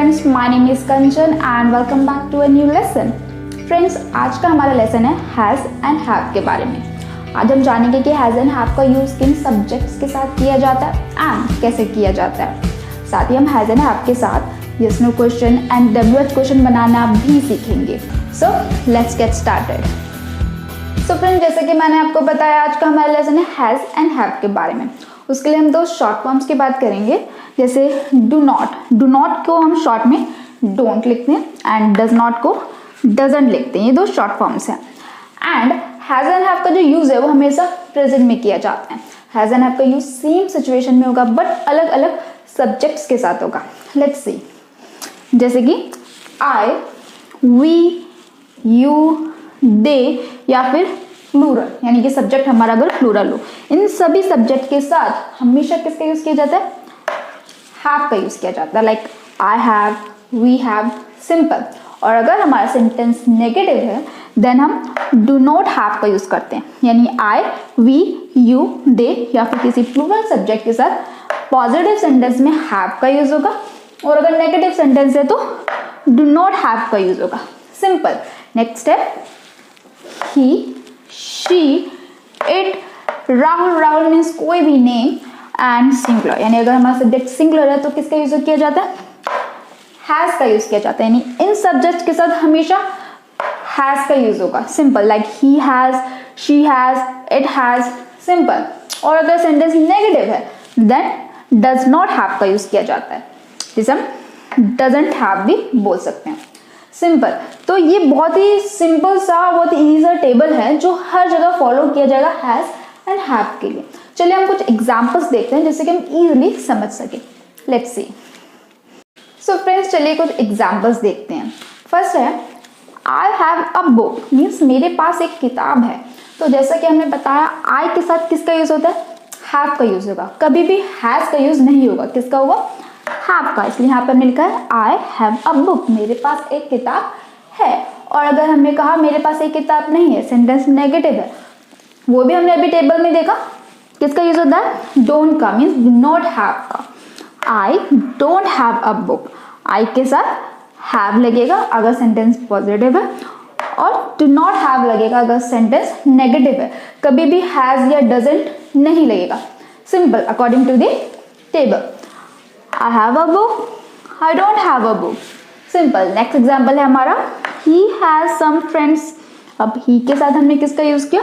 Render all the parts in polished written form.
Friends, my name is Kanchan and welcome back to a new lesson. Friends, आज का हमारा lesson है has and have के बारे में। आज हम जानेंगे कि हैज़ एंड हैव का यूज़ किन सब्जेक्ट्स के साथ किया जाता है एंड कैसे किया जाता है। साथ ही हम हैज़ एंड हैव के साथ yes no question and WH question बनाना भी सीखेंगे। So let's get started. So friends, जैसे कि मैंने आपको बताया, आज का हमारा लेसन है हैज़ एंड हैव के बारे में। उसके लिए हम दो शॉर्ट फॉर्म्स की बात करेंगे, जैसे डू नॉट को हम शॉर्ट में डोंट लिखते हैं एंड डज नॉट को डजंट लिखते हैं। ये दो शॉर्ट फॉर्म्स हैं। एंड हैज़ एंड हैव का जो यूज़ है वो हमेशा प्रेजेंट में किया जाता है। हैज़ एंड हैव का यूज़ सेम सिचुएशन में होगा बट अलग अलग सब्जेक्ट्स के साथ होगा। लेट्स सी, जैसे कि आई, वी, यू, दे या फिर प्लूरल, यानी कि सब्जेक्ट हमारा अगर प्लूरल हो, इन सभी सब्जेक्ट के साथ हमेशा किसका यूज किया जाता है? हैव का यूज किया जाता है। Like I have, we have, simple. और अगर हमारा सेंटेंस नेगेटिव है देन हम डू नॉट हैव का यूज करते हैं, यानी आई, वी, यू, दे या फिर किसी प्लूरल सब्जेक्ट के साथ पॉजिटिव सेंटेंस में हैव का यूज होगा और अगर नेगेटिव सेंटेंस है तो डू नॉट हैव का यूज होगा। सिंपल। नेक्स्ट है he, she, it, Rahul means कोई भी नेम एंड सिंगुलर, यानी अगर हमारा सब्जेक्ट सिंगुलर है तो किसका यूज किया जाता है? हैज का यूज किया जाता है। यानी इन सब्जेक्ट के साथ हमेशा हैज का यूज होगा। Simple, like he has, she has, it has, simple. और अगर सेंटेंस नेगेटिव है देन डज नॉट हैव का यूज किया जाता है, जिसे हम डजंट हैव भी बोल सकते हैं। सिंपल। तो ये बहुत ही सिंपल सा, बहुत ही ईजी टेबल है जो हर जगह फॉलो किया जाएगा हैज एंड हैव के लिए। चलिए हम कुछ एग्जांपल्स देखते हैं जिससे कि हम इजीली समझ सके। Let's see. सो फ्रेंड्स, चलिए कुछ एग्जांपल्स देखते हैं। फर्स्ट है I have a book, means मेरे पास एक किताब है। तो जैसा कि हमने बताया, आई के साथ किसका यूज होता है? हैव का यूज होगा। कभी भी हैज का यूज नहीं होगा। किसका होगा? हैव का। इसलिए यहाँ पे हमने लिखा है आई हैव अ बुक, मेरे पास एक किताब है। और अगर हमने कहा मेरे पास एक किताब नहीं है, सेंटेंस नेगेटिव है, वो भी हमने अभी टेबल में देखा, किसका यूज होता है? डोंट का, मीन्स डू नॉट हैव का। I don't have a book, I के साथ हैव लगेगा अगर सेंटेंस पॉजिटिव है और डू नॉट हैव लगेगा अगर सेंटेंस नेगेटिव है। कभी भी हैज या डजंट नहीं लगेगा। Simple, according to the table. I have a book, I don't have a book. Simple. Next example है हमारा he has some friends. अब he के साथ हमने किसका यूज किया?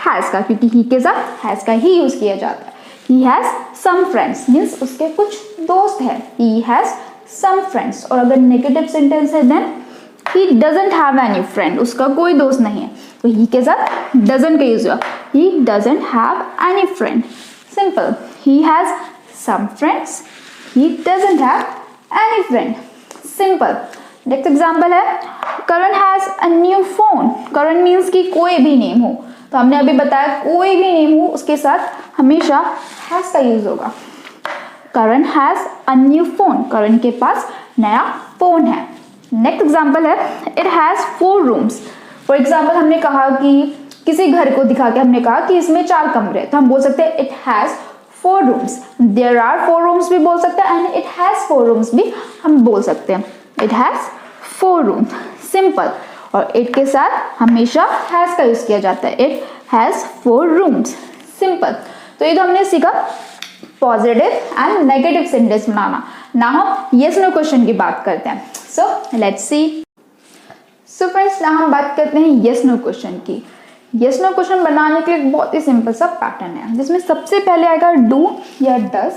has का, क्योंकि he के साथ has का ही यूज किया जाता है। He has some friends means उसके कुछ दोस्त हैं। He has some friends। और अगर नेगेटिव सेंटेंस है then he doesn't have any friend, उसका कोई दोस्त नहीं है। तो he के साथ doesn't का यूज हुआ। He doesn't have any friend. Simple. He has some friends. He doesn't have any friend. Simple. Next example है Karan has a new phone. Karan means कि कोई भी नेम हो। तो हमने अभी बताया कोई भी नेम हो उसके साथ हमेशा has का यूज होगा। Karan has a new phone. Karan के पास नया फोन है। Next example है It has 4 rooms. For example, हमने कहा कि किसी घर को दिखा के हमने कहा कि इसमें 4 कमरे, तो हम बोल सकते हैं It has 4 rooms. There are 4 rooms भी बोल सकते हैं and it has 4 rooms भी हम बोल सकते हैं। It has 4 rooms. Simple. और it के साथ हमेशा has का यूज किया जाता है। It has 4 rooms. Simple. तो ये तो हमने सीखा पॉजिटिव एंड नेगेटिव सेंटेंस बनाना। ना हम yes no क्वेश्चन की बात करते हैं। So let's see. So friends, ना हम बात करते हैं yes no क्वेश्चन की। यस नो क्वेश्चन बनाने के लिए बहुत ही सिंपल सा पैटर्न है, जिसमें सबसे पहले आएगा डू या डज,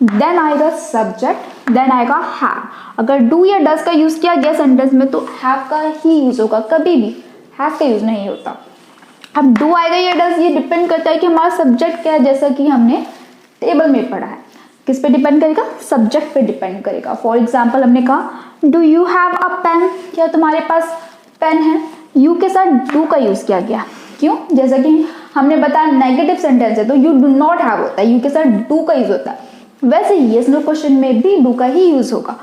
देन आएगा सब्जेक्ट, देन आएगा हैव। अगर डू या डज का यूज किया गया सेंटेंस में तो हैव का ही यूज होगा, कभी भी हैव का यूज नहीं होता। अब डू आएगा या डज, ये डिपेंड करता है कि हमारा सब्जेक्ट क्या है, जैसा कि हमने टेबल में पढ़ा है। किस पे डिपेंड करेगा? सब्जेक्ट पे डिपेंड करेगा। फॉर एग्जाम्पल, हमने कहा do you have a pen, क्या तुम्हारे पास पेन है? यू के साथ डू का यूज किया गया। क्यों? जैसा कि हमने बताया नेगेटिव सेंटेंस है तो यू डू नॉट हैव होता है, यू के साथ डू का यूज होता है। वैसे यस नो क्वेश्चन में भी डू का ही यूज होगा।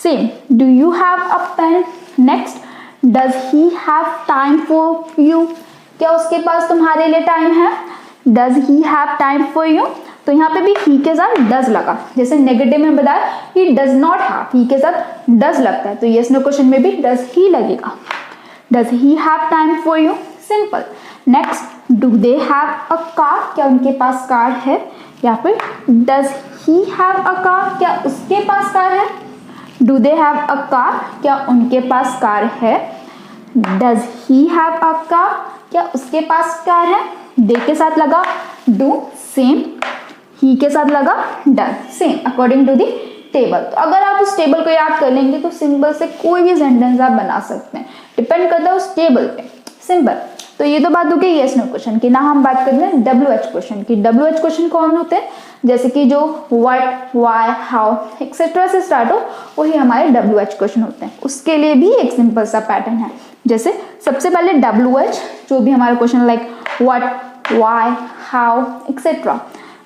Same, do you have a pen. Next, does he have time for you, क्या उसके पास तुम्हारे लिए टाइम है? Does he have time for you. तो यहाँ पे भी ही के साथ डज लगा, जैसे नेगेटिव में बताया ही डज नॉट हैव, ही के साथ डज लगता है, तो यस नो क्वेश्चन में भी डज ही लगेगा। Does he have time for you, simple. Next, do they have a car, क्या उनके पास कार है, या फिर does he have a car, क्या उसके पास कार है। Do they have a car, क्या उनके पास कार है। Does he have a car, क्या उसके पास कार है। दे के साथ लगा डू, सेम। ही के साथ लगा done, same according to the table. तो अगर आप उस टेबल को याद कर लेंगे तो सिंपल से कोई भी सेंटेंस आप बना सकते हैं, डिपेंड करता है उस टेबल पे, सिंपल। तो ये तो बात हो गई यस नो क्वेश्चन की। ना हम बात करते हैं WH क्वेश्चन की। WH क्वेश्चन कौन होते हैं, जैसे कि जो व्हाट, व्हाई, हाउ एक्सेट्रा से स्टार्ट हो, वही हमारे WH क्वेश्चन होते हैं। उसके लिए भी एक सिंपल सा पैटर्न है, जैसे सबसे पहले WH जो भी हमारा question like what, why, how etcetera,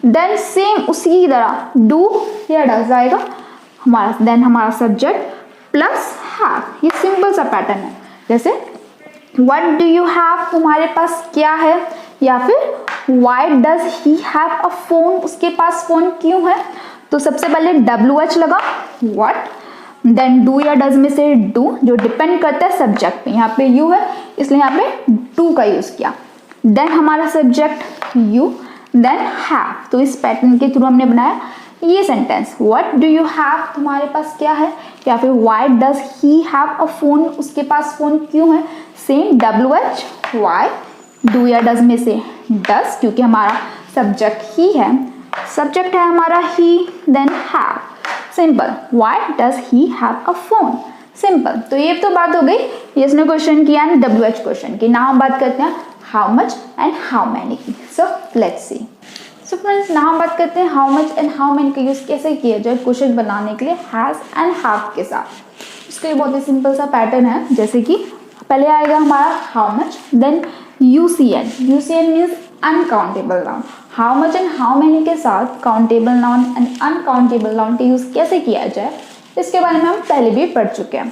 then same उसी की तरह डू या डज आएगा हमारा, देन हमारा सब्जेक्ट प्लस हैव, ये सिंपल सा पैटर्न है। जैसे व्हाट डू यू हैव, तुम्हारे पास क्या है, या फिर why does he have a phone, उसके पास फोन क्यों है। तो सबसे पहले WH लगा व्हाट, देन डू या डज में से डू, जो डिपेंड करता है सब्जेक्ट पे, यहाँ पे यू है इसलिए यहाँ पे डू का यूज किया। देन हमारा सब्जेक्ट यू, देन हैव। तो इस पैटर्न के थ्रू हमने बनाया ये sentence, what do you have, तुम्हारे पास क्या है, या फिर why does he have a phone, उसके पास फोन क्यों है। सेम WH व्हाई, डू या डज में से डज, क्योंकि हमारा सब्जेक्ट ही है, सब्जेक्ट है हमारा ही, then have, simple. Why does he have a phone, simple. तो ये तो बात हो गई यस नो क्वेश्चन की एंड WH क्वेश्चन की। ना हम बात करते हैं how much and how many की। So let's see. So friends, ना हम बात करते हैं how much and how many का यूज कैसे किया जाए क्वेश्चन बनाने के लिए हैज एंड हैव के साथ। उसके लिए बहुत ही सिंपल सा पैटर्न है, जैसे कि पहले आएगा हमारा how much, then UCN, UCN means uncountable noun. How much and how many के साथ countable noun and uncountable noun का यूज कैसे किया जाए, इसके बारे में हम पहले भी पढ़ चुके हैं।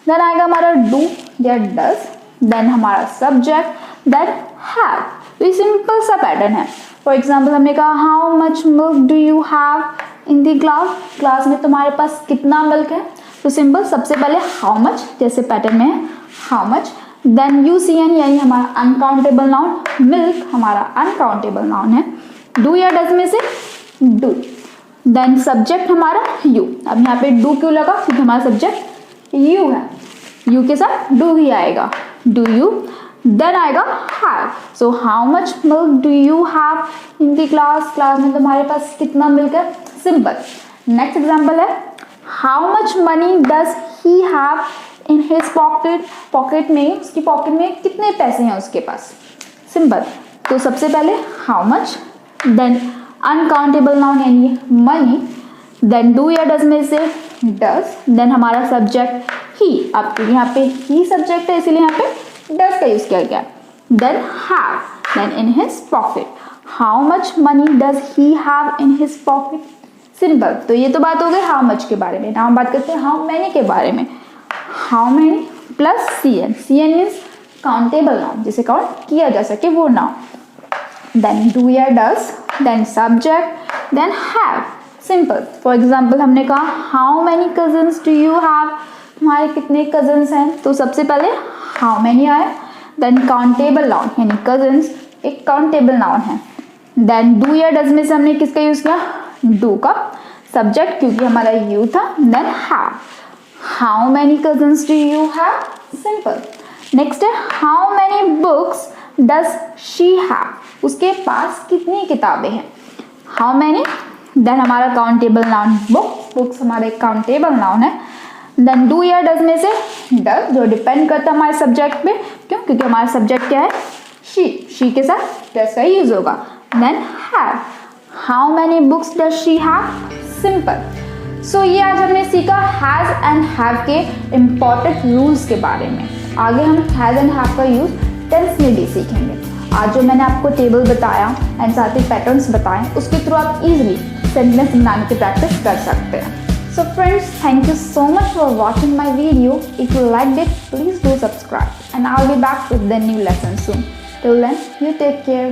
देन आएगा हमारा डू या डज, देन हमारा सब्जेक्ट, देन हैव। तो ये सिंपल सा पैटर्न है। फॉर एग्जाम्पल हमने कहा how much milk do you have in the class, class में तुम्हारे पास कितना मिल्क है। तो सिंपल, सबसे पहले हाउ मच जैसे पैटर्न में है हाउ मच, देन UCN यानी हमारा अनकाउंटेबल नाउन, मिल्क हमारा अनकाउंटेबल नाउन है, डू या डज में से डू, देन सब्जेक्ट हमारा यू। अब यहाँ पे डू क्यों लगा, क्योंकि हमारा सब्जेक्ट यू है, यू के साथ डू ही आएगा, डू यू। देन आएगा have, so how much milk do you have in the class, class में तुम्हारे पास कितना मिल्क है, सिंपल। नेक्स्ट एग्जांपल है how much money does he have in his pocket, pocket में, उसकी pocket में कितने पैसे हैं उसके पास, सिंपल। तो सबसे पहले how much, then uncountable noun यानी मनी, देन डू या डज में से डज, देन हमारा सब्जेक्ट ही। अब यहाँ पे ही सब्जेक्ट है इसीलिए यहाँ पे डज का यूज किया गया, then have, then in his pocket, how much money does he have in his pocket, simple. तो ये तो बात हो गई हाउ मच के बारे में। ना हम बात करते हैं हाउ मैनी के बारे में। How many plus CN, CN means countable noun, जिसे काउंट किया जा सके वो नाउन, देन डू या does, then subject, then have, simple. For example हमने कहा how many cousins do you have, तुम्हारे कितने कजन्स हैं। तो सबसे पहले हाउ मैनी आया, देन काउंटेबल नाउन यानी कजन्स एक काउंटेबल नाउन है, देन डू या डज में से हमने किसका यूज किया, डू का, सब्जेक्ट क्योंकि हमारा यू था, then have, how many cousins do you have, simple. Next है how many books does she have, उसके पास कितनी किताबें हैं, हाउ मैनी, देन हमारा काउंटेबल नाउन बुक, बुक्स हमारे काउंटेबल नाउन है, देन डू या डज में से डज, जो डिपेंड करता है हमारे सब्जेक्ट पे, क्यों, क्योंकि हमारा सब्जेक्ट क्या है, शी के साथ डज का यूज होगा, then have, how many books does she have, simple. So ये आज हमने सीखा हैज एंड हैव के इम्पॉर्टेंट रूल्स के बारे में। आगे हम हैज एंड हैव का यूज टेंस में भी सीखेंगे। आज जो मैंने आपको टेबल बताया एंड साथ ही पैटर्न्स बताए, उसके थ्रू आप इजीली सेंटेंस बनाने की प्रैक्टिस कर सकते हैं। So friends, thank you so much for watching my video. If you liked it, please do subscribe and I'll be back with the new lesson soon. Till then, you take care.